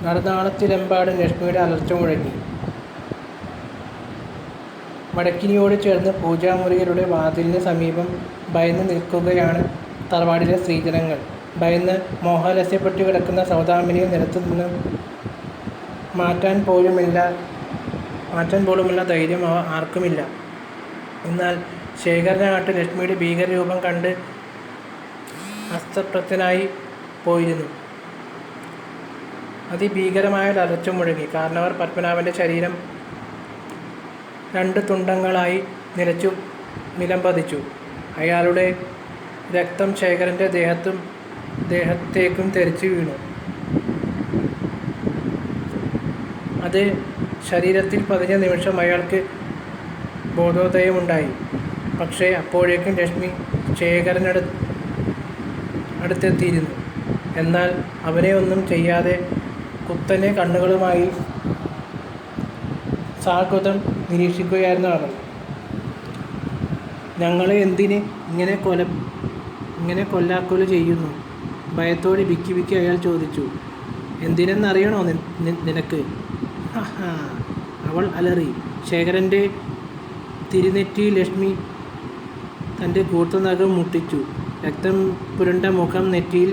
നടുനാളത്തിലെമ്പാടും ലക്ഷ്മിയുടെ അലർച്ച മുഴങ്ങി. മടക്കിനിയോട് ചേർന്ന് പൂജാമുറികളുടെ വാതിലിന് സമീപം ഭയന്ന് നിൽക്കുകയാണ് തറവാടിലെ സ്ത്രീജനങ്ങൾ. ഭയന്ന് മോഹാലസ്യപ്പെട്ടു കിടക്കുന്ന സൗദാമിനിയെ നിലത്തുനിന്ന് മാറ്റാൻ പോലുമുള്ള ധൈര്യം ആർക്കുമില്ല. എന്നാൽ ശേഖരനാകട്ടെ ലക്ഷ്മിയുടെ ഭീകരരൂപം കണ്ട് അസ്തപ്രജ്ഞനായി പോയിരുന്നു. അതിഭീകരമായ അലർച്ച മുഴങ്ങി. കാരണവർ പത്മനാഭൻ്റെ ശരീരം 2 തുണ്ടങ്ങളായി നിലച്ചു നിലംപതിച്ചു. അയാളുടെ രക്തം ശേഖരൻ്റെ ദേഹത്തേക്കും തെറിച്ചു വീണു. അത് ശരീരത്തിൽ പതിഞ്ഞ നിമിഷം അയാൾക്ക് ബോധോദയമുണ്ടായി. പക്ഷേ അപ്പോഴേക്കും ലക്ഷ്മി അടുത്തെത്തിയിരുന്നു. എന്നാൽ അവനെ ഒന്നും ചെയ്യാതെ കുത്തനെ കണ്ണുകളുമായി സാഗതം നിരീക്ഷിക്കുകയായിരുന്നു അവൾ. ഞങ്ങളെ എന്തിന് ഇങ്ങനെ കൊല്ലാക്കൊല ചെയ്യുന്നു? ഭയത്തോടെ വിക്കി അയാൾ ചോദിച്ചു. എന്തിനെന്നറിയണോ നിനക്ക്? അവൾ അലറി. ശേഖരൻ്റെ തിരുനെറ്റിയിൽ ലക്ഷ്മി തൻ്റെ കൂർത്ത നഖം മുട്ടിച്ചു. രക്തം പുരണ്ട മുഖം നെറ്റിയിൽ